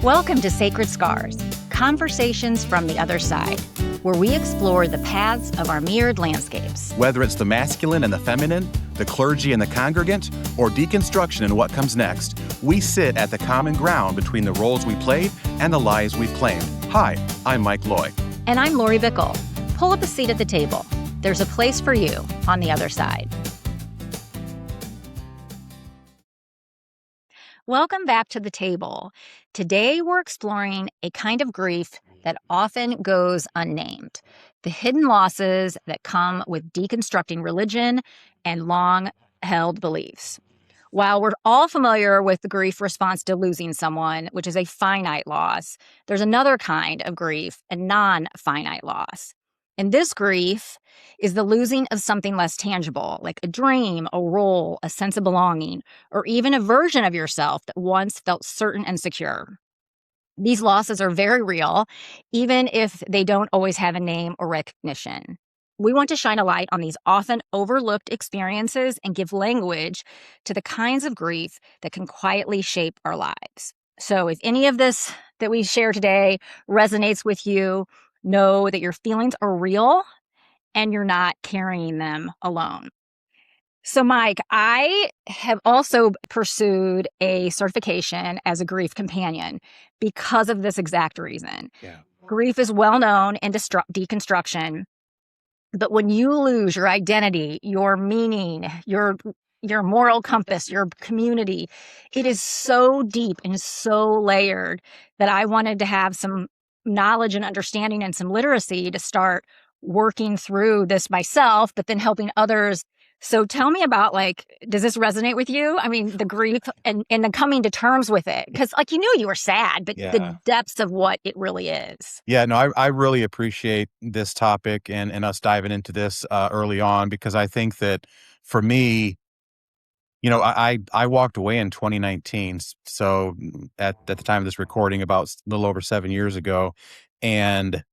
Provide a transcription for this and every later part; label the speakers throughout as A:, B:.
A: Welcome to Sacred Scars, conversations from the other side, where we explore the paths of our mirrored landscapes.
B: Whether it's the masculine and the feminine, the clergy and the congregant, or deconstruction and what comes next, we sit at the common ground between the roles we played and the lies we've claimed. Hi, I'm Mike Loy.
A: And I'm Lori Bickle. Pull up a seat at the table. There's a place for you on the other side. Welcome back to the table. Today, we're exploring a kind of grief that often goes unnamed, the hidden losses that come with deconstructing religion and long-held beliefs. While we're all familiar with the grief response to losing someone, which is a finite loss, there's another kind of grief, a non-finite loss. And this grief is the losing of something less tangible, like a dream, a role, a sense of belonging, or even a version of yourself that once felt certain and secure. These losses are very real, even if they don't always have a name or recognition. We want to shine a light on these often overlooked experiences and give language to the kinds of grief that can quietly shape our lives. So if any of this that we share today resonates with you, know that your feelings are real and you're not carrying them alone. So, Mike, I have also pursued a certification as a grief companion because of this exact reason.
B: Yeah.
A: Grief is well known in deconstruction, but when you lose your identity, your meaning, your moral compass, your community, it is so deep and so layered that I wanted to have some knowledge and understanding and some literacy to start working through this myself, but then helping others. So tell me about, does this resonate with you? I mean, the grief and the coming to terms with it. Because, you knew you were sad, but the depths of what it really is.
B: Yeah, no, I really appreciate this topic and us diving into this early on, because I think that for me, I walked away in 2019. So at the time of this recording, about a little over 7 years ago. And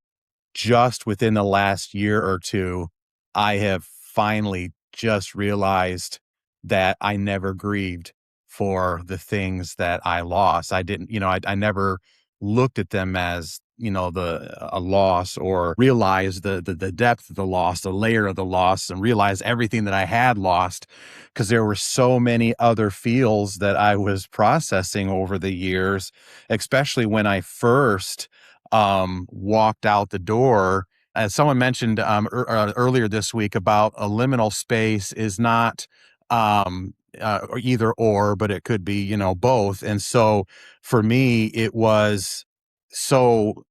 B: just within the last year or two, I have finally just realized that I never grieved for the things that I lost. I didn't, I never looked at them as, a loss, or realized the depth of the loss, the layer of the loss, and realized everything that I had lost, because there were so many other feels that I was processing over the years, especially when I first walked out the door. As someone mentioned earlier this week, about a liminal space is not or either or, but it could be, both. And so for me, it was so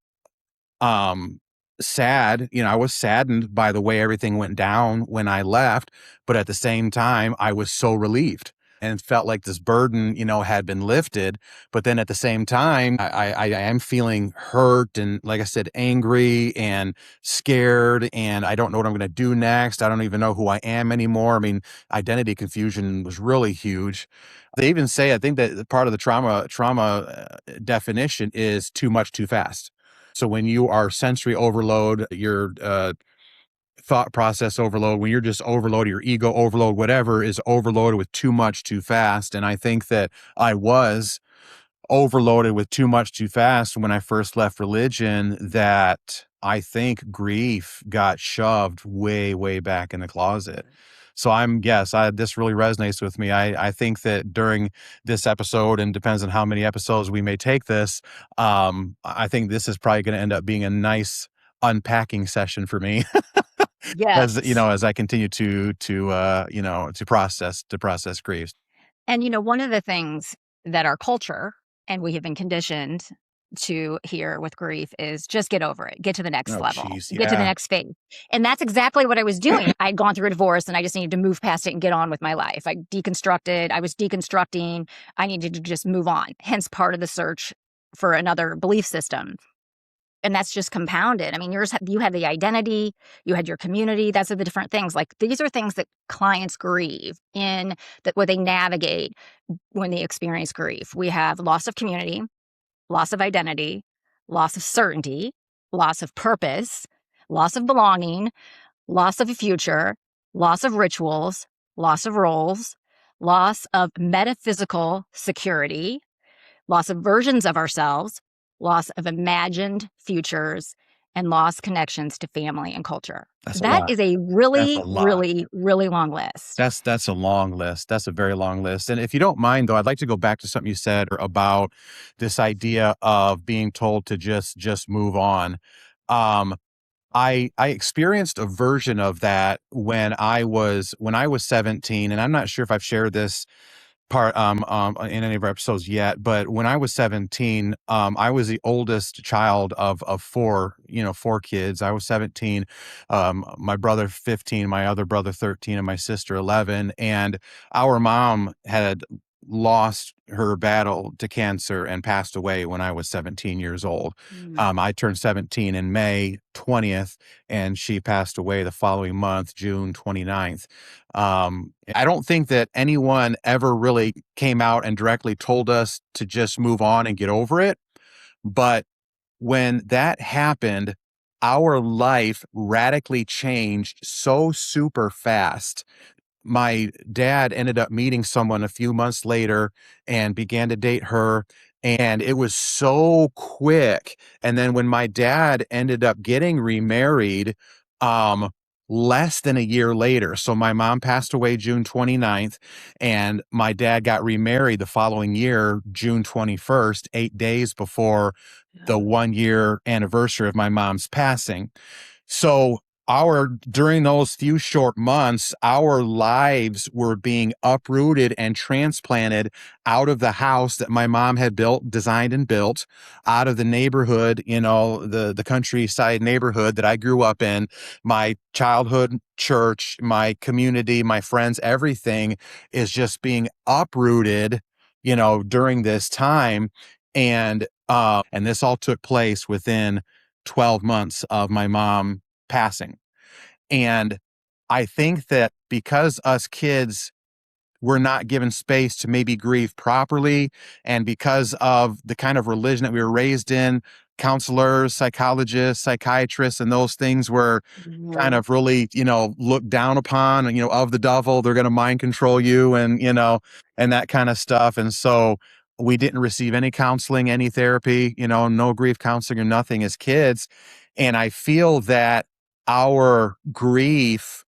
B: sad. I was saddened by the way everything went down when I left, but at the same time, I was so relieved and felt like this burden, had been lifted. But then at the same time, I am feeling hurt and, like I said, angry and scared, and I don't know what I'm going to do next. I don't even know who I am anymore. I mean, identity confusion was really huge. They even say, I think that part of the trauma definition is too much, too fast. So when you are sensory overload, your thought process overload, when you're just overloaded, your ego overload, whatever is overloaded with too much, too fast. And I think that I was overloaded with too much, too fast when I first left religion, that I think grief got shoved way, way back in the closet. So this really resonates with me. I think that during this episode, and depends on how many episodes we may take this, I think this is probably going to end up being a nice unpacking session for me.
A: Yes.
B: As I continue to process grief.
A: And, one of the things that our culture, and we have been conditioned to hear with grief, is just get over it, get to the next level, get to the next phase. And that's exactly what I was doing. I'd gone through a divorce and I just needed to move past it and get on with my life. I was deconstructing. I needed to just move on. Hence part of the search for another belief system. And that's just compounded. I mean, you had the identity, you had your community. That's the different things. These are things that clients grieve in, that what they navigate when they experience grief. We have loss of community, loss of identity, loss of certainty, loss of purpose, loss of belonging, loss of a future, loss of rituals, loss of roles, loss of metaphysical security, loss of versions of ourselves, loss of imagined futures, and lost connections to family and culture.
B: That's a
A: That
B: lot.
A: is a
B: That's a
A: really,
B: lot.
A: really, really long list.
B: That's a long list. That's a very long list. And if you don't mind, though, I'd like to go back to something you said about this idea of being told to just move on. Um, I experienced a version of that when I was 17, and I'm not sure if I've shared this part in any of our episodes yet, but when I was 17, I was the oldest child of four, four kids. I was 17, my brother 15, my other brother 13, and my sister 11. And our mom had lost her battle to cancer and passed away when I was 17 years old.
A: Mm.
B: I turned 17 in May 20th, and she passed away the following month, June 29th. I don't think that anyone ever really came out and directly told us to just move on and get over it. But when that happened, our life radically changed so super fast. My dad ended up meeting someone a few months later and began to date her. And it was so quick. And then when my dad ended up getting remarried, um, less than a year later, so my mom passed away June 29th, and my dad got remarried the following year, June 21st, 8 days before the
A: Yeah.
B: 1 year anniversary of my mom's passing. So during those few short months, our lives were being uprooted and transplanted out of the house that my mom had built, designed and built, out of the neighborhood, the countryside neighborhood that I grew up in, my childhood church, my community, my friends, everything is just being uprooted, during this time. And this all took place within 12 months of my mom passing. And I think that because us kids were not given space to maybe grieve properly, and because of the kind of religion that we were raised in, counselors, psychologists, psychiatrists, and those things were kind
A: Mhm.
B: of really, looked down upon, and, of the devil, they're going to mind control you, and that kind of stuff. And so we didn't receive any counseling, any therapy, no grief counseling or nothing as kids. And I feel that our grief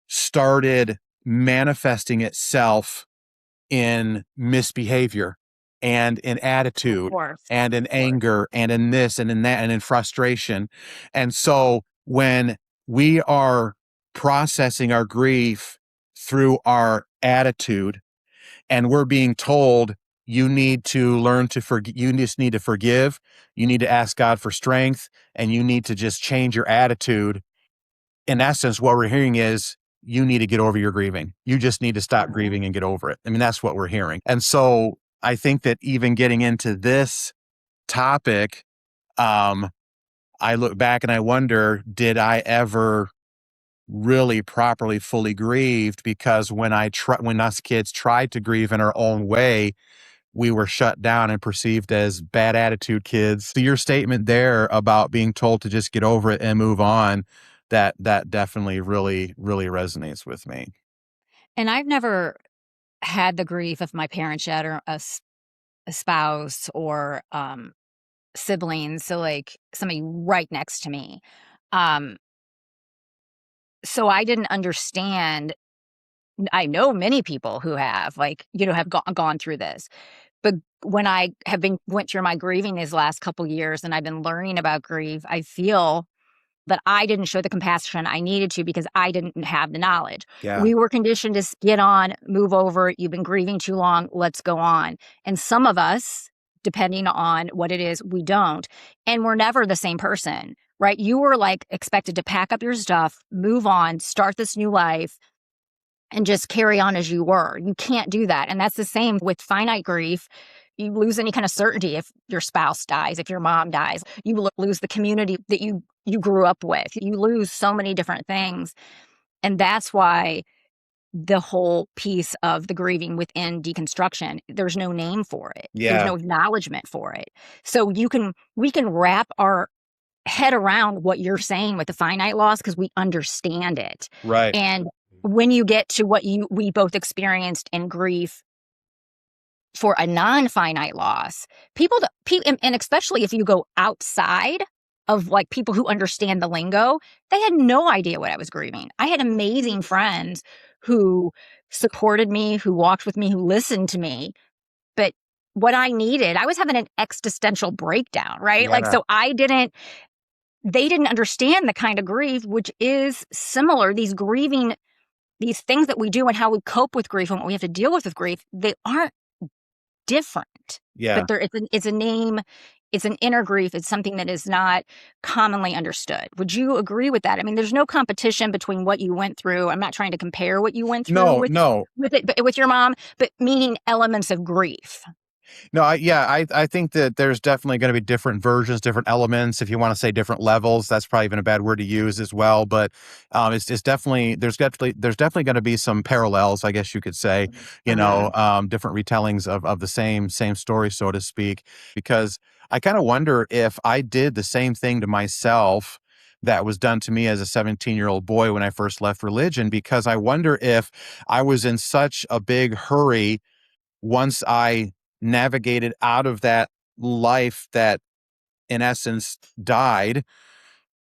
B: started manifesting itself in misbehavior and in
A: Of
B: attitude
A: course.
B: and in
A: Of course.
B: anger and in this and in that and in frustration. And so when we are processing our grief through our attitude, and we're being told you need to learn to forgive, you just need to forgive, you need to ask God for strength, and you need to just change your attitude. In essence, what we're hearing is you need to get over your grieving. You just need to stop
A: Mhm.
B: grieving and get over it. I mean, that's what we're hearing. And so I think that even getting into this topic, um, I look back and I wonder, did I ever really properly fully grieved? Because when us kids tried to grieve in our own way, we were shut down and perceived as bad attitude kids. So your statement there about being told to just get over it and move on, that definitely really, really resonates with me.
A: And I've never had the grief of my parents yet, or a spouse, or siblings, so like somebody right next to me. Um, so I didn't understand. I know many people who have, like, have gone through this. But when I have been went through my grieving these last couple years, and I've been learning about grief, I feel that I didn't show the compassion I needed to because I didn't have the knowledge.
B: Yeah.
A: We were conditioned to get on, move over. You've been grieving too long. Let's go on. And some of us, depending on what it is, we don't. And we're never the same person, right? You were like expected to pack up your stuff, move on, start this new life, and just carry on as you were. You can't do that. And that's the same with finite grief. You lose any kind of certainty if your spouse dies, if your mom dies. You lose the community that you grew up with. You lose so many different things. And that's why the whole piece of the grieving within deconstruction, there's no name for it. There's
B: Yeah.
A: no acknowledgement for it. So we can wrap our head around what you're saying with the finite loss because we understand it.
B: Right.
A: And when you get to what we both experienced in grief for a non-finite loss, and especially if you go outside of like people who understand the lingo, they had no idea what I was grieving. I had amazing friends who supported me, who walked with me, who listened to me. But what I needed, I was having an existential breakdown, right? Like,
B: Yeah.
A: so they didn't understand the kind of grief, which is similar. These grieving, these things that we do and how we cope with grief and what we have to deal with grief, they aren't different.
B: Yeah.
A: But it's a name, it's an inner grief. It's something that is not commonly understood. Would you agree with that? I mean, there's no competition between what you went through. I'm not trying to compare what you went through
B: No, no.
A: but with your mom, but meaning elements of grief.
B: No, I think that there's definitely going to be different versions, different elements. If you want to say different levels, that's probably even a bad word to use as well. But it's definitely there's definitely going to be some parallels, I guess you could say.
A: Uh-huh.
B: Different retellings of the same story, so to speak. Because I kind of wonder if I did the same thing to myself that was done to me as a 17-year-old boy when I first left religion. Because I wonder if I was in such a big hurry once I navigated out of that life that in essence died.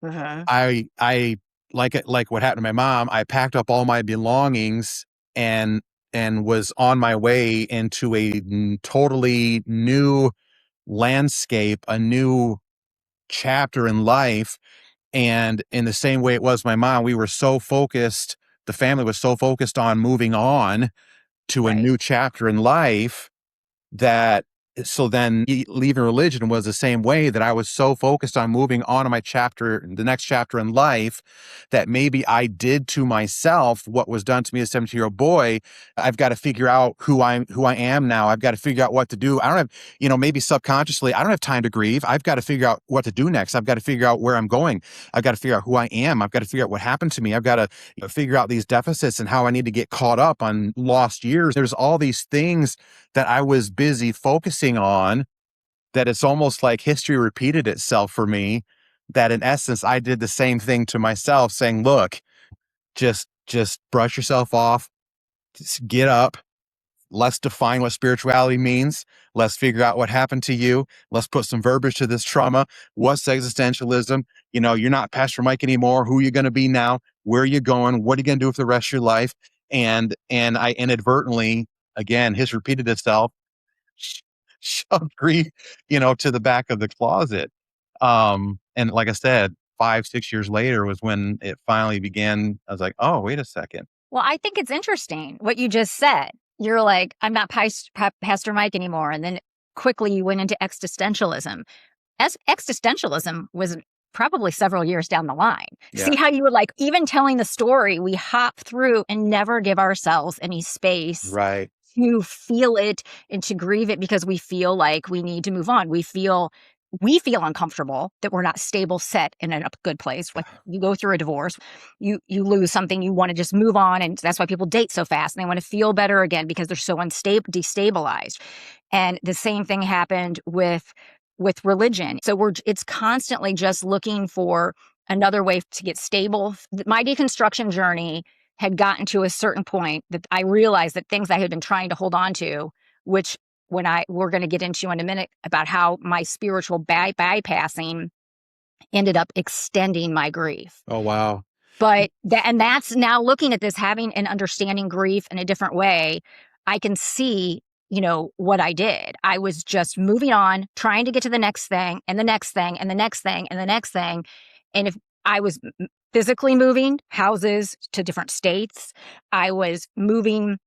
A: Uh-huh.
B: I like what happened to my mom, I packed up all my belongings and was on my way into a totally new landscape, a new chapter in life. And in the same way it was my mom, we were so focused, the family was so focused on moving on to a
A: Right.
B: new chapter in life that so then leaving religion was the same way, that I was so focused on moving on to the next chapter in life, that maybe I did to myself what was done to me as a 17-year-old boy. I've got to figure out who I am now. I've got to figure out what to do. I don't have, maybe subconsciously, I don't have time to grieve. I've got to figure out what to do next. I've got to figure out where I'm going. I've got to figure out who I am. I've got to figure out what happened to me. I've got to figure out these deficits and how I need to get caught up on lost years. There's all these things that I was busy focusing on, that it's almost like history repeated itself for me, that in essence, I did the same thing to myself, saying, look, just brush yourself off, just get up. Let's define what spirituality means. Let's figure out what happened to you. Let's put some verbiage to this trauma. What's existentialism? You're not Pastor Mike anymore. Who are you going to be now? Where are you going? What are you going to do for the rest of your life? And I inadvertently, again, history repeated itself, sh- shoved grief, to the back of the closet. And like I said, 5, 6 years later was when it finally began. I was like, oh, wait a second.
A: Well, I think it's interesting what you just said. You're like, I'm not Pastor Mike anymore. And then quickly you went into existentialism. As existentialism was probably several years down the line.
B: Yeah.
A: See how you would like, even telling the story, we hop through and never give ourselves any space
B: Right.
A: to feel it and to grieve it, because we feel like we need to move on. We feel uncomfortable that we're not stable, set in a good place. Like you go through a divorce, you lose something, you want to just move on, and that's why people date so fast. And they want to feel better again because they're so unstable, destabilized. And the same thing happened with religion. So it's constantly just looking for another way to get stable. My deconstruction journey had gotten to a certain point that I realized that things I had been trying to hold on to, which we're going to get into in a minute about how my spiritual bypassing ended up extending my grief.
B: Oh, wow.
A: But that's now looking at this, having and understanding grief in a different way. I can see, what I did. I was just moving on, trying to get to the next thing and the next thing and the next thing and the next thing. And if I was physically moving houses to different states, I was moving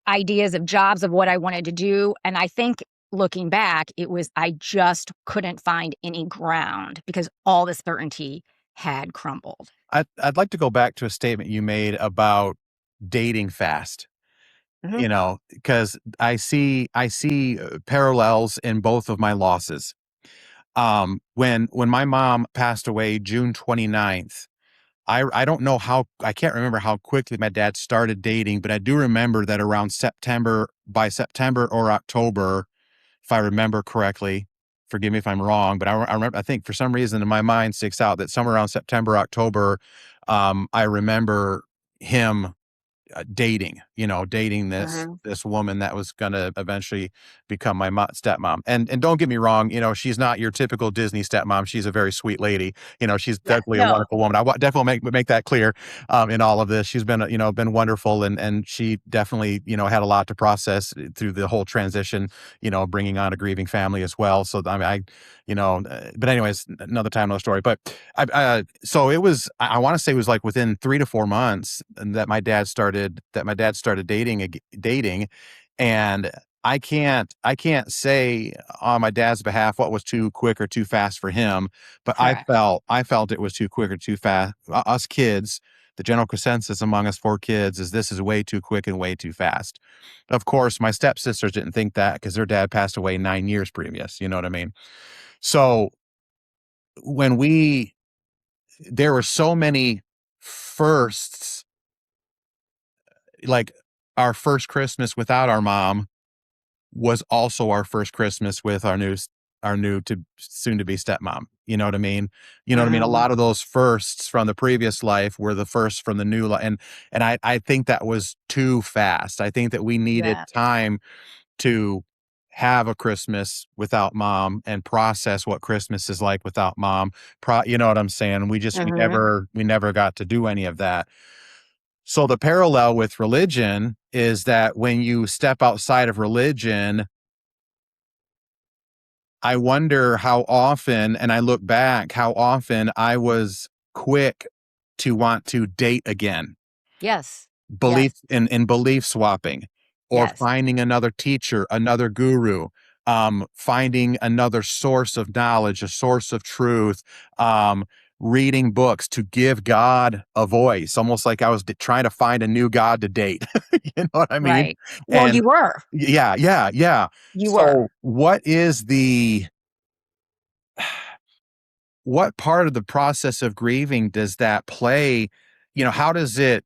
A: ideas of jobs of what I wanted to do. And I think looking back, I just couldn't find any ground because all the certainty had crumbled.
B: I'd like to go back to a statement you made about dating fast,
A: Mhm.
B: because I see parallels in both of my losses. When my mom passed away June 29th, I don't know how, I can't remember how quickly my dad started dating, but I do remember that around by September or October, if I remember correctly, forgive me if I'm wrong, but I remember, I think for some reason in my mind sticks out that somewhere around September, October, I remember him dating, dating
A: Mhm.
B: this woman that was going to eventually become my stepmom. And don't get me wrong, she's not your typical Disney stepmom. She's a very sweet lady. She's
A: Yeah.
B: definitely a
A: No.
B: wonderful woman. Definitely make that clear in all of this. She's been, been wonderful, and she definitely, had a lot to process through the whole transition, bringing on a grieving family as well. So I mean, but anyways, another time, another story. But so it was, I want to say it was like within 3 to 4 months that my dad started dating. And I can't say on my dad's behalf what was too quick or too fast for him, but
A: Correct.
B: I felt it was too quick or too fast. Us kids, the general consensus among us 4 kids is this is way too quick and way too fast. Of course, my stepsisters didn't think that because their dad passed away 9 years previous. You know what I mean? So when there were so many firsts, like our first Christmas without our mom was also our first Christmas with our new to soon to be stepmom. You know what I mean? You know what I mean? A
A: Mhm.
B: lot of those firsts from the previous life were the first from the new life. And I think that was too fast. I think that we needed
A: Yeah.
B: time to have a Christmas without mom and process what Christmas is like without mom. You know what I'm saying?
A: Mhm.
B: We never got to do any of that. So the parallel with religion is that when you step outside of religion, I wonder how often, and I look back, how often I was quick to want to date again.
A: Yes.
B: Belief
A: Yes.
B: in belief swapping, or
A: Yes.
B: finding another teacher, another guru, finding another source of knowledge, a source of truth, reading books to give God a voice, almost like I was trying to find a new God to date. You know what I mean?
A: Right. Well,
B: And
A: you were.
B: yeah, yeah, yeah.
A: You were.
B: So what part of the process of grieving does that play? How does it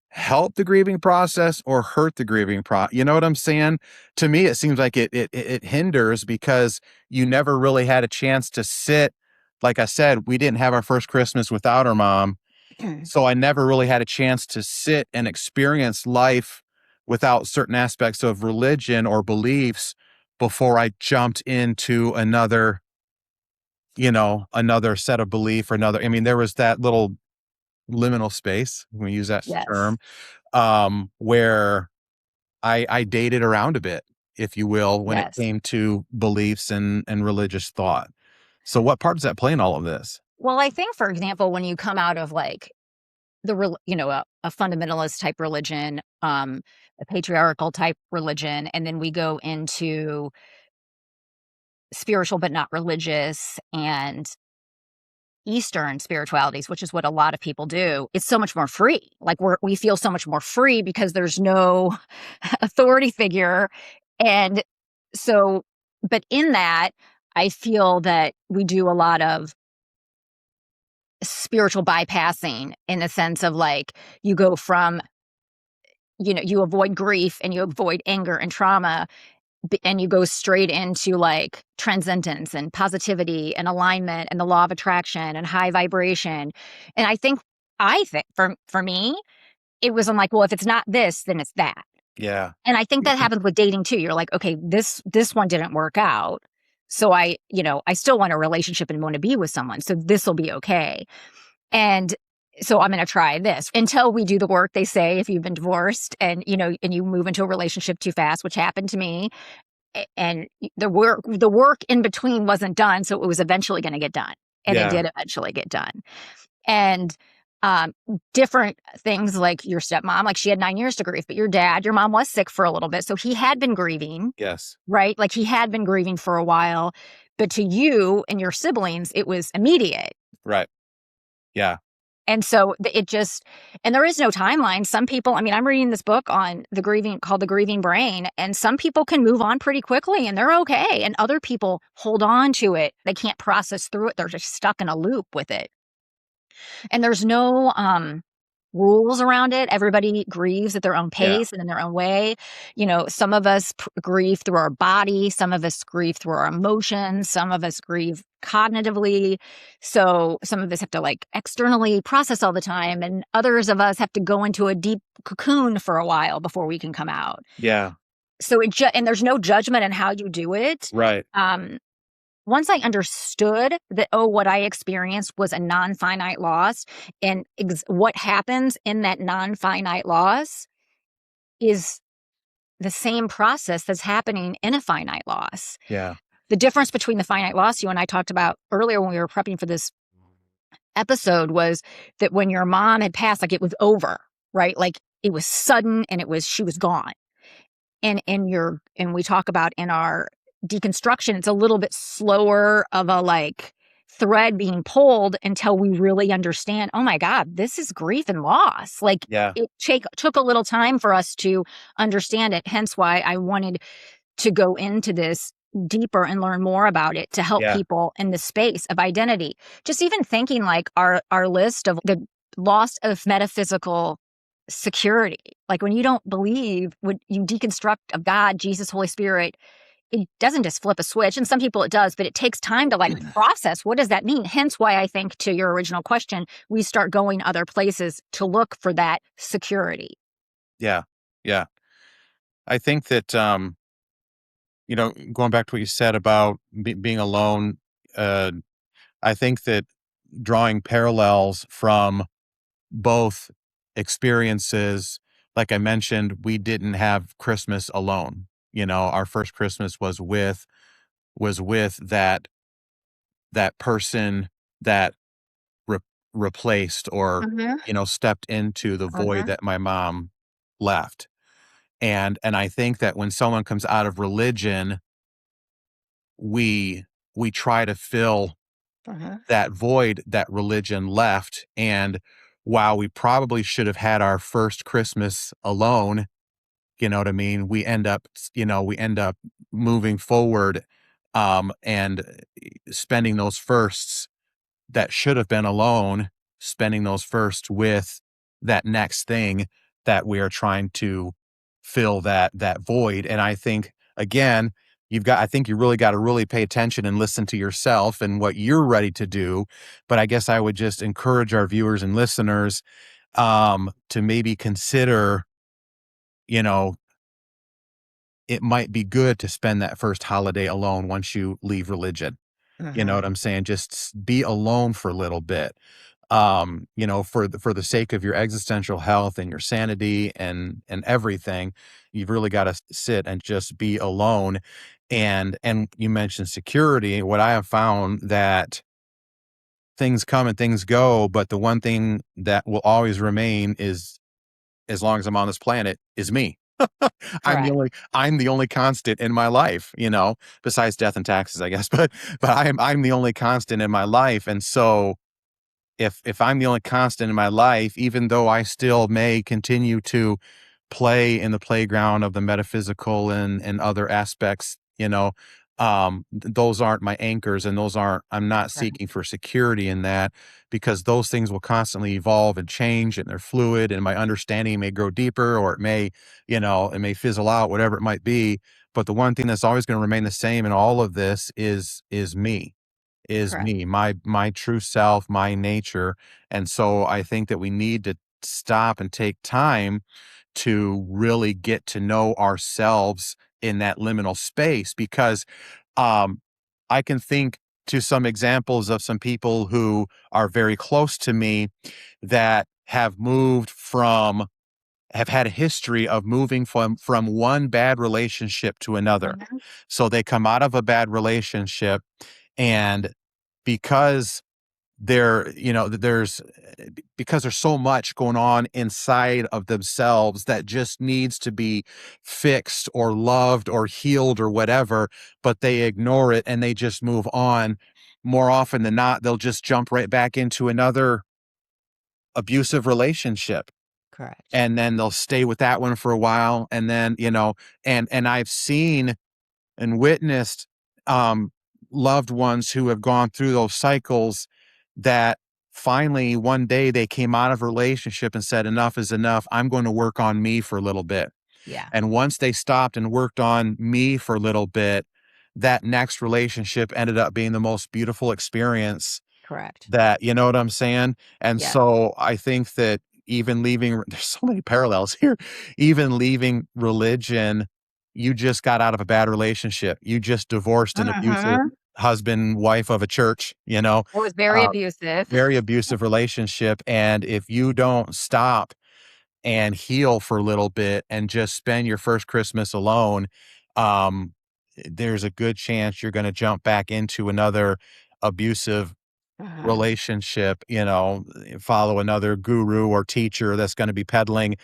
B: help the grieving process or hurt the grieving you know what I'm saying? To me, it seems like it hinders because you never really had a chance to sit. Like I said, we didn't have our first Christmas without our mom. So I never really had a chance to sit and experience life without certain aspects of religion or beliefs before I jumped into another set of belief or another. I mean, there was that little liminal space, we use that
A: Yes.
B: term, where I dated around a bit, if you will, when it
A: Yes.
B: came to beliefs and religious thought. So what part does that play in all of this?
A: Well, I think, for example, when you come out of like a fundamentalist type religion, a patriarchal type religion, and then we go into spiritual but not religious and Eastern spiritualities, which is what a lot of people do, it's so much more free. Like we feel so much more free because there's no authority figure. And so, but in that, I feel that we do a lot of spiritual bypassing in the sense of like you go from, you avoid grief and you avoid anger and trauma and you go straight into like transcendence and positivity and alignment and the law of attraction and high vibration. And I think for me, it was, I'm like, well, if it's not this, then it's that.
B: Yeah.
A: And I think that happens with dating too. You're like, okay, this one didn't work out. So I still want a relationship and want to be with someone. So this will be okay. And so I'm going to try this until we do the work. They say if you've been divorced and and you move into a relationship too fast, which happened to me, and the work in between wasn't done, so it was eventually going to get done, and it
B: Yeah.
A: did eventually get done. And um, different things like your stepmom, like she had 9 years to grieve, but your mom was sick for a little bit, so he had been grieving,
B: Yes.
A: right? Like he had been grieving for a while, but to you and your siblings, it was immediate.
B: Right. Yeah.
A: And so it just, and there is no timeline. Some people, I mean, I'm reading this book on the grieving called The Grieving Brain, and some people can move on pretty quickly and they're okay. And other people hold on to it. They can't process through it. They're just stuck in a loop with it. And rules around it. Everybody grieves at their own
B: Yeah.
A: pace and in their own way. Some of us grieve through our body, some of us grieve through our emotions, some of us grieve cognitively. So some of us have to like externally process all the time, and others of us have to go into a deep cocoon for a while before we can come out.
B: Yeah.
A: So and there's no judgment in how you do it.
B: Right.
A: Um, Once I understood that, oh, what I experienced was a non-finite loss, and what happens in that non-finite loss is the same process that's happening in a finite loss.
B: Yeah.
A: The difference between the finite loss you and I talked about earlier when we were prepping for this episode was that when your mom had passed, like it was over, right? Like it was sudden and she was gone. And we talk about in our deconstruction, it's a little bit slower of a like thread being pulled until we really understand, oh my God, this is grief and loss. Like
B: Yeah.
A: it took a little time for us to understand it. Hence why I wanted to go into this deeper and learn more about it to help
B: Yeah.
A: people in the space of identity. Just even thinking like our list of the loss of metaphysical security. Like when you don't believe, when you deconstruct of God, Jesus, Holy Spirit, it doesn't just flip a switch. And some people it does, but it takes time to like process. What does that mean? Hence why I think, to your original question, we start going other places to look for that security.
B: Yeah. Yeah. I think that, going back to what you said about being alone, uh, I think that drawing parallels from both experiences, like I mentioned, we didn't have Christmas alone. Our first Christmas was with that person that re- replaced or
A: Mm-hmm.
B: stepped into the void
A: Mm-hmm.
B: that my mom left. And I think that when someone comes out of religion, we try to fill
A: Mm-hmm.
B: that void that religion left. And while we probably should have had our first Christmas alone, you know what I mean? We end up moving forward, and spending those firsts that should have been alone, spending those first with that next thing that we are trying to fill that void. And I think, again, I think you really got to really pay attention and listen to yourself and what you're ready to do. But I guess I would just encourage our viewers and listeners, to maybe consider, you know, it might be good to spend that first holiday alone once you leave religion. You know
A: Mm-hmm.
B: what I'm saying? Just be alone for a little bit. For the sake of your existential health and your sanity and everything, you've really got to sit and just be alone. And you mentioned security. What I have found that things come and things go, but the one thing that will always remain is, as long as I'm on this planet, is me. I'm the
A: Correct.
B: only I'm the only constant in my life, besides death and taxes, I guess. But I'm the only constant in my life. And so if I'm the only constant in my life, even though I still may continue to play in the playground of the metaphysical and other aspects, those aren't my anchors, and I'm not
A: Correct.
B: seeking for security in that, because those things will constantly evolve and change, and they're fluid, and my understanding may grow deeper, or it may fizzle out, whatever it might be. But the one thing that's always going to remain the same in all of this is me,
A: Correct.
B: my true self, my nature. And so I think that we need to stop and take time to really get to know ourselves in that liminal space, because um I can think to some examples of some people who are very close to me that have had a history of moving from one bad relationship to another.
A: Mm-hmm.
B: So they come out of a bad relationship, and because because there's so much going on inside of themselves that just needs to be fixed or loved or healed or whatever, but they ignore it and they just move on. More often than not, they'll just jump right back into another abusive relationship,
A: Correct.
B: and then they'll stay with that one for a while, and then and I've seen and witnessed, um, loved ones who have gone through those cycles that finally one day they came out of a relationship and said, enough is enough. I'm going to work on me for a little bit.
A: Yeah.
B: And once they stopped and worked on me for a little bit, that next relationship ended up being the most beautiful experience
A: Correct.
B: that, you know what I'm saying? And
A: Yes.
B: so I think that even leaving, there's so many parallels here, even leaving religion, you just got out of a bad relationship. You just divorced an abusive
A: Mhm.
B: husband, wife of a church,
A: It was very
B: uh,
A: abusive.
B: very abusive relationship. And if you don't stop and heal for a little bit and just spend your first Christmas alone, um, there's a good chance you're going to jump back into another abusive
A: Mhm.
B: relationship, follow another guru or teacher that's going to be peddling,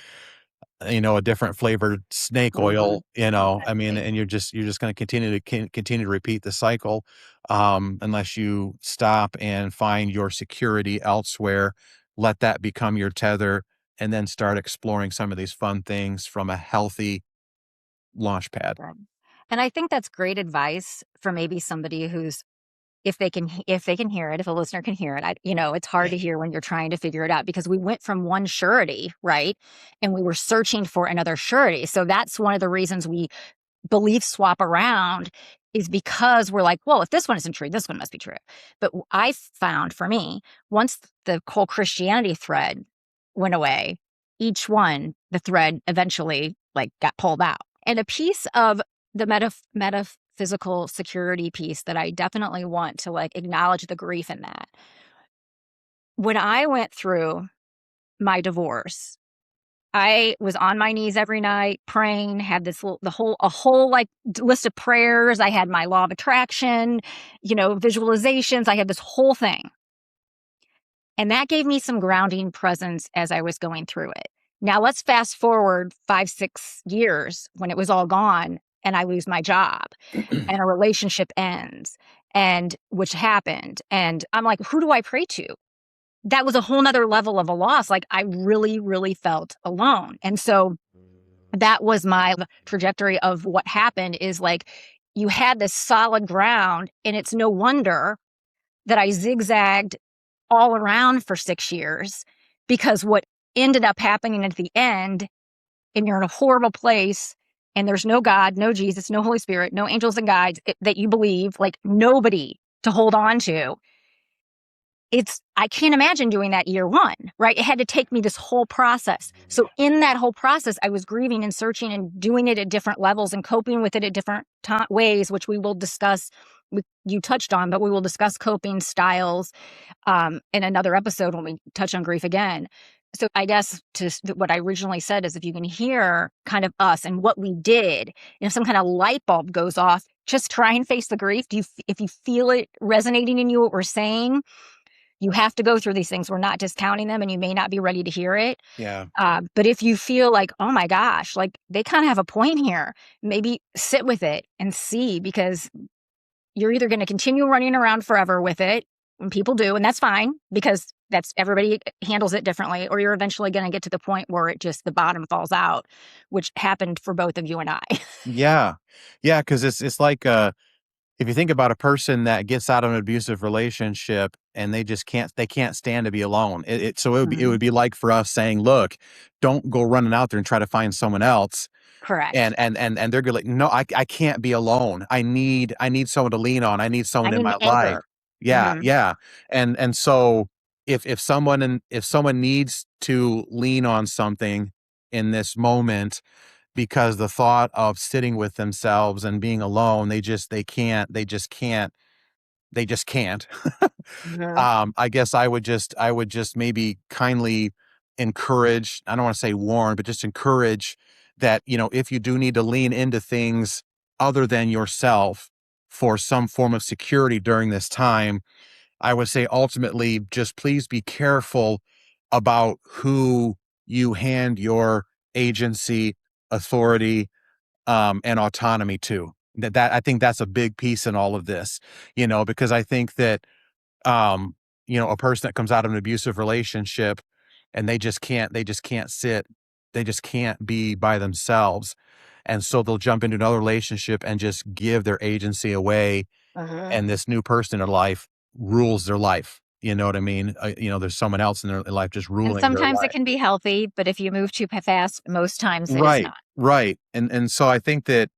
B: a different flavored snake
A: Mhm.
B: oil, I mean,
A: Exactly.
B: and you're just going to continue to repeat the cycle, unless you stop and find your security elsewhere, let that become your tether, and then start exploring some of these fun things from a healthy launch pad.
A: Right. And I think that's great advice for maybe somebody who's if they can hear it, if a listener can hear it. It's hard to hear when you're trying to figure it out because we went from one surety, right? And we were searching for another surety. So that's one of the reasons we belief swap around is because we're like, well, if this one isn't true, this one must be true. But I found for me, once the whole Christianity thread went away, the thread eventually like got pulled out. And a piece of the metaphysical security piece that I definitely want to like acknowledge the grief in that. When I went through my divorce, I was on my knees every night praying, had a whole like list of prayers. I had my law of attraction, visualizations. I had this whole thing. And that gave me some grounding presence as I was going through it. Now let's fast forward 5, 6 years when it was all gone and I lose my job and a relationship ends and which happened. And I'm like, who do I pray to? That was a whole nother level of a loss. Like I really, really felt alone. And so that was my trajectory of what happened is like you had this solid ground and it's no wonder that I zigzagged all around for 6 years because what ended up happening at the end and you're in a horrible place and there's no God, no Jesus, no Holy Spirit, no angels and guides that you believe, like nobody to hold on to. I can't imagine doing that year one, right? It had to take me this whole process. So in that whole process, I was grieving and searching and doing it at different levels and coping with it at different ways, which we will discuss. You touched on, but we will discuss coping styles in another episode when we touch on grief again. So I guess what I originally said is if you can hear kind of us and what we did, and if some kind of light bulb goes off, just try and face the grief. If you feel it resonating in you, what we're saying, you have to go through these things. We're not discounting them, and you may not be ready to hear it.
B: Yeah.
A: But if you feel like, oh my gosh, like they kind of have a point here, maybe sit with it and see, because you're either going to continue running around forever with it, and people do, and that's fine because that's everybody handles it differently, or you're eventually going to get to the point where the bottom falls out, which happened for both of you and I.
B: Yeah. Yeah. Cause it's like, if you think about a person that gets out of an abusive relationship and they can't stand to be alone. So it
A: Mhm.
B: would be like for us saying, look, don't go running out there and try to find someone else. And
A: Correct.
B: they're gonna like, no, I can't be alone. I need someone to lean on. I need
A: I
B: someone in
A: need an
B: my life.
A: anchor.
B: Yeah,
A: Hmm.
B: yeah. And so if someone needs to lean on something in this moment, because the thought of sitting with themselves and being alone, they just can't.
A: Hmm.
B: I guess I would just maybe kindly encourage, I don't want to say warn, but just encourage that, if you do need to lean into things other than yourself for some form of security during this time, I would say ultimately just please be careful about who you hand your agency, authority, and autonomy to. That I think that's a big piece in all of this, because I think that, um, a person that comes out of an abusive relationship and they just can't be by themselves. And so they'll jump into another relationship and just give their agency away.
A: Hmm.
B: And this new person in their life rules their life. You know what I mean? There's someone else in their life just
A: And
B: ruling their
A: sometimes it
B: life.
A: can be healthy, but if you move too fast, most times it is
B: Right,
A: not.
B: right. And so I think that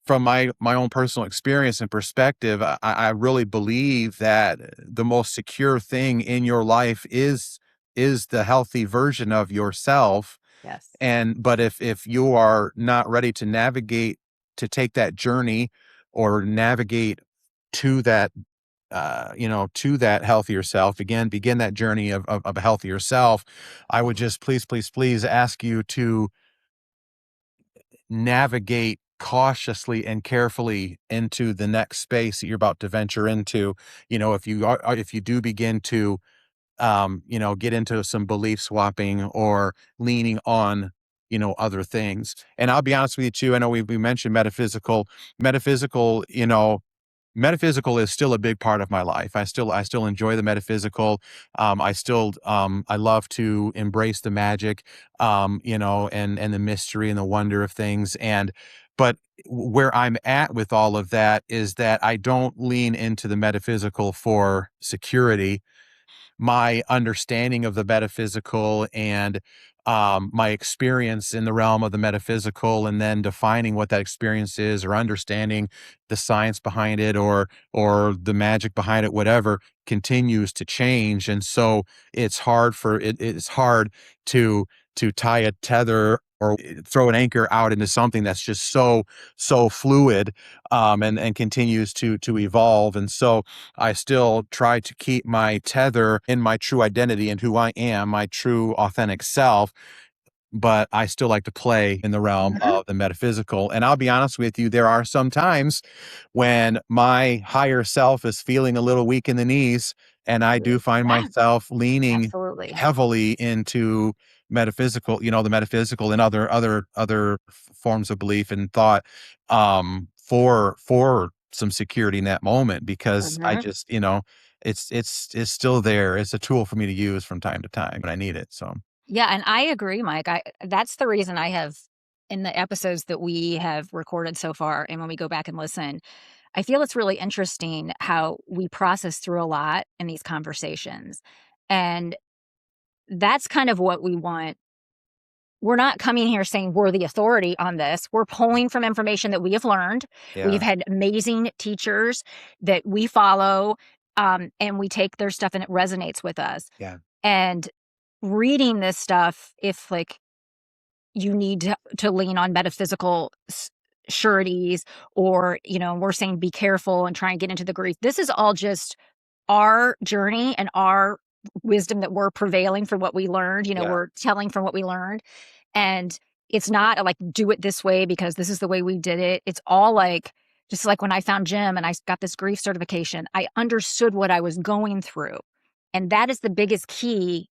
B: from my own personal experience and perspective, I really believe that the most secure thing in your life is the healthy version of yourself.
A: Yes.
B: And but if you are not ready to navigate, to take that journey or navigate to that to that healthier self, again, begin that journey of a healthier self, I would just please, please, please ask you to navigate cautiously and carefully into the next space that you're about to venture into. If you do begin to get into some belief swapping or leaning on, other things. And I'll be honest with you too. I know we mentioned metaphysical, metaphysical is still a big part of my life. I still enjoy the metaphysical. I love to embrace the magic, and the mystery and the wonder of things. But where I'm at with all of that is that I don't lean into the metaphysical for security. My understanding of the metaphysical and my experience in the realm of the metaphysical, and then defining what that experience is, or understanding the science behind it, or the magic behind it, whatever, continues to change. And so it's hard to tie a tether or throw an anchor out into something that's just so fluid, and continues to evolve. And so I still try to keep my tether in my true identity and who I am, my true authentic self, but I still like to play in the realm
A: Mhm.
B: of the metaphysical. And I'll be honest with you, there are some times when my higher self is feeling a little weak in the knees, and I do find
A: Yeah,
B: myself leaning
A: absolutely.
B: heavily into the metaphysical and other forms of belief and thought, for some security in that moment, because I
A: Mhm.
B: just, it's still there. It's a tool for me to use from time to time when I need it. So
A: Yeah, and I agree, Mike. That's the reason I have in the episodes that we have recorded so far, and when we go back and listen, I feel it's really interesting how we process through a lot in these conversations. And that's kind of what we want. We're not coming here saying we're the authority on this. We're pulling from information that we have learned. We've
B: yeah,
A: had amazing teachers that we follow, and we take their stuff and it resonates with us.
B: yeah,
A: And reading this stuff, if like you need to lean on metaphysical sureties, or we're saying be careful and try and get into the grief, this is all just our journey and our wisdom that we're prevailing from what we learned.
B: yeah,
A: We're telling from what we learned. And it's not like do it this way because this is the way we did it. It's all like, just like when I found Jim and I got this grief certification, I understood what I was going through. And that is the biggest key,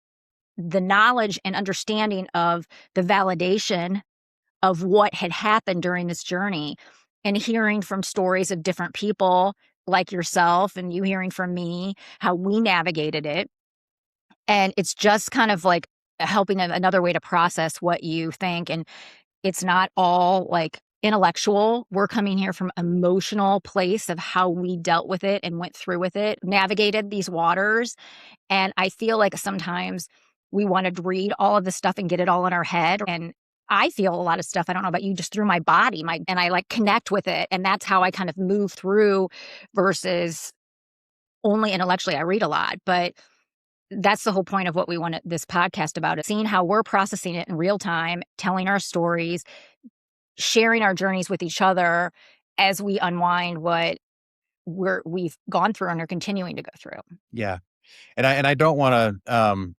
A: the knowledge and understanding of the validation of what had happened during this journey, and hearing from stories of different people like yourself and you hearing from me how we navigated it. And it's just kind of like helping another way to process what you think. And it's not all like intellectual. We're coming here from emotional place of how we dealt with it and went through with it, navigated these waters. And I feel like sometimes we want to read all of this stuff and get it all in our head. And I feel a lot of stuff, I don't know about you, just through my body, and I like connect with it. And that's how I kind of move through versus only intellectually. I read a lot, but that's the whole point of what we want this podcast about, is seeing how we're processing it in real time, telling our stories, sharing our journeys with each other as we unwind what we've gone through and are continuing to go through.
B: yeah. And I don't want to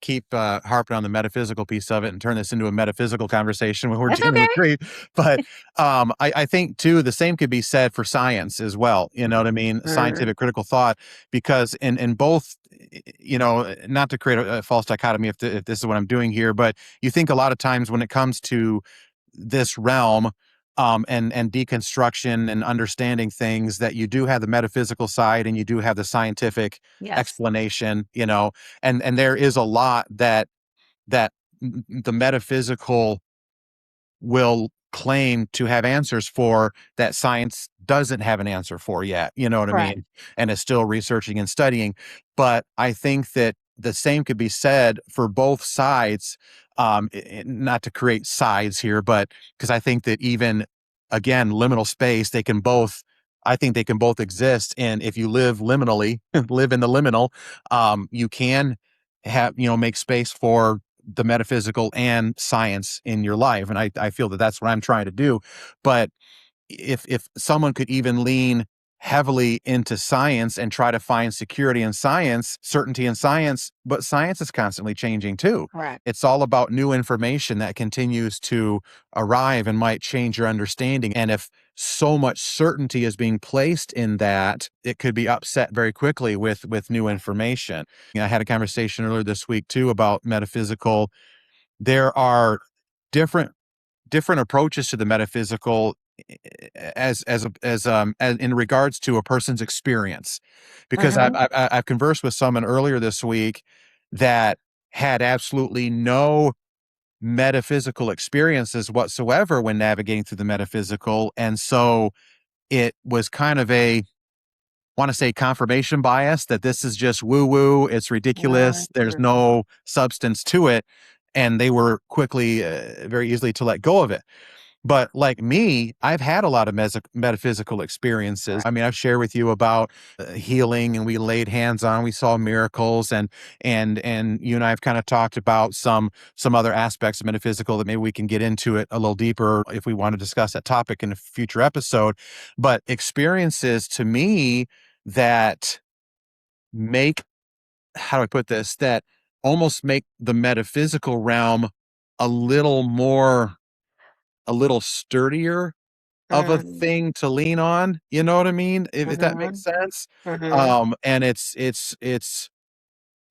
B: keep harping on the metaphysical piece of it and turn this into a metaphysical conversation when we're
A: That's
B: dealing with
A: okay.
B: grief. But I think too the same could be said for science as well. You know what I mean?
A: Mm,
B: Scientific critical thought, because in both, not to create a false dichotomy if this is what I'm doing here, but you think a lot of times when it comes to this realm, and deconstruction and understanding things, that you do have the metaphysical side and you do have the scientific
A: yes.
B: explanation, and there is a lot that the metaphysical will claim to have answers for that science doesn't have an answer for yet. You know what I
A: Correct.
B: mean? And is still researching and studying. But I think that the same could be said for both sides. Not to create sides here, but because I think that even again, liminal space, I think they can both exist. And if you live liminally, live in the liminal, you can make space for the metaphysical and science in your life. And I feel that that's what I'm trying to do. But if someone could even lean heavily into science and try to find security in science, certainty in science, but science is constantly changing too.
A: Correct.
B: It's all about new information that continues to arrive and might change your understanding. And if so much certainty is being placed in that, it could be upset very quickly with new information. I had a conversation earlier this week too about metaphysical. There are different approaches to the metaphysical as in regards to a person's experience, because
A: Mhm.
B: I've conversed with someone earlier this week that had absolutely no metaphysical experiences whatsoever when navigating through the metaphysical, and so it was kind of a, want to say, confirmation bias that this is just woo woo, it's ridiculous, there's
A: Mhm.
B: no substance to it, and they were quickly, very easily to let go of it. But like me, I've had a lot of metaphysical experiences. I mean, I've shared with you about healing, and we laid hands on, we saw miracles, and you and I have kind of talked about some other aspects of metaphysical that maybe we can get into it a little deeper if we want to discuss that topic in a future episode. But experiences to me that make, how do I put this, that almost make the metaphysical realm a little more, a little sturdier of a
A: Mhm.
B: thing to lean on, you know what I mean? If that makes
A: Mhm.
B: sense?
A: Mhm.
B: And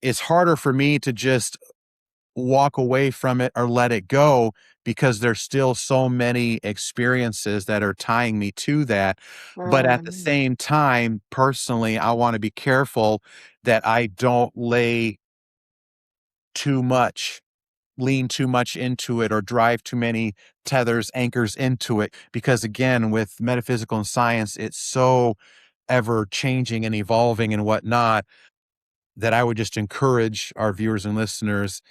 B: it's harder for me to just walk away from it or let it go, because there's still so many experiences that are tying me to that. But at the
A: Mhm.
B: same time, personally, I wanna be careful that I don't too much lean too much into it or drive too many tethers, anchors into it. Because again, with metaphysical and science, it's so ever changing and evolving and whatnot, that I would just encourage our viewers and listeners,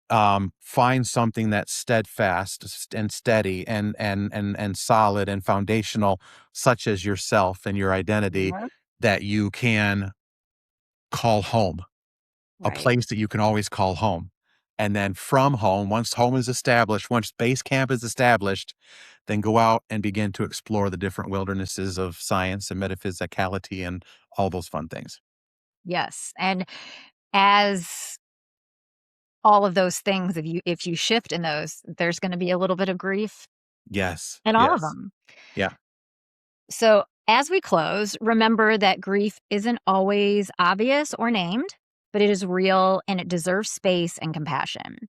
B: find something that's steadfast and steady and solid and foundational, such as yourself and your identity,
A: Mhm.
B: that you can call home, a
A: Right.
B: place that you can always call home. And then from home, once home is established, once base camp is established, then go out and begin to explore the different wildernesses of science and metaphysicality and all those fun things.
A: Yes, and as all of those things, if you shift in those, there's gonna be a little bit of grief
B: Yes.
A: in all of
B: Yes.
A: them.
B: Yeah.
A: So, as we close, remember that grief isn't always obvious or named, but it is real and it deserves space and compassion.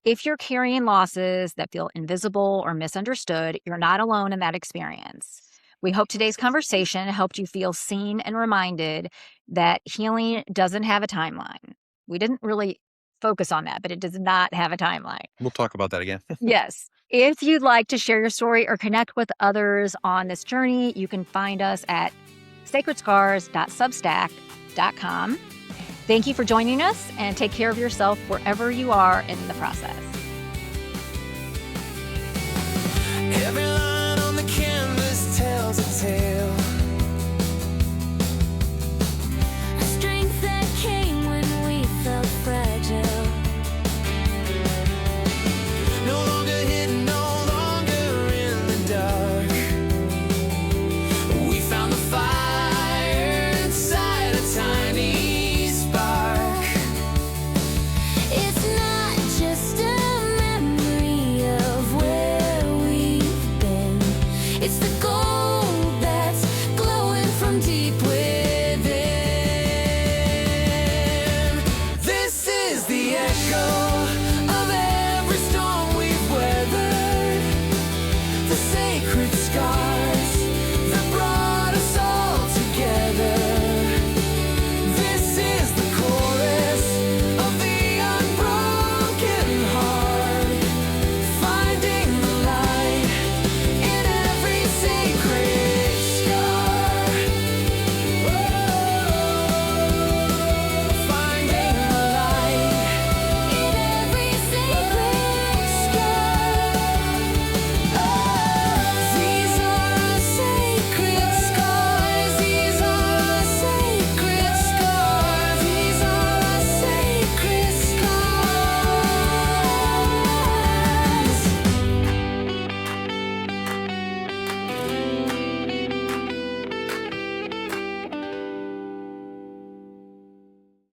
A: If you're carrying losses that feel invisible or misunderstood, you're not alone in that experience. We hope today's conversation helped you feel seen and reminded that healing doesn't have a timeline. We didn't really focus on that, but it does not have a timeline.
B: We'll talk about that again.
A: Yes. If you'd like to share your story or connect with others on this journey, you can find us at sacredscars.substack.com. Thank you for joining us, and take care of yourself wherever you are in the process.
C: Every line on the canvas tells a tale. A strength that came when we felt fragile. No longer hidden, no longer in the dark. We found the fire inside a tiny spark. It's not just a memory of where we've been. It's the gold that's glowing from deep within. This is the echo of every storm we've weathered. The sacred scar.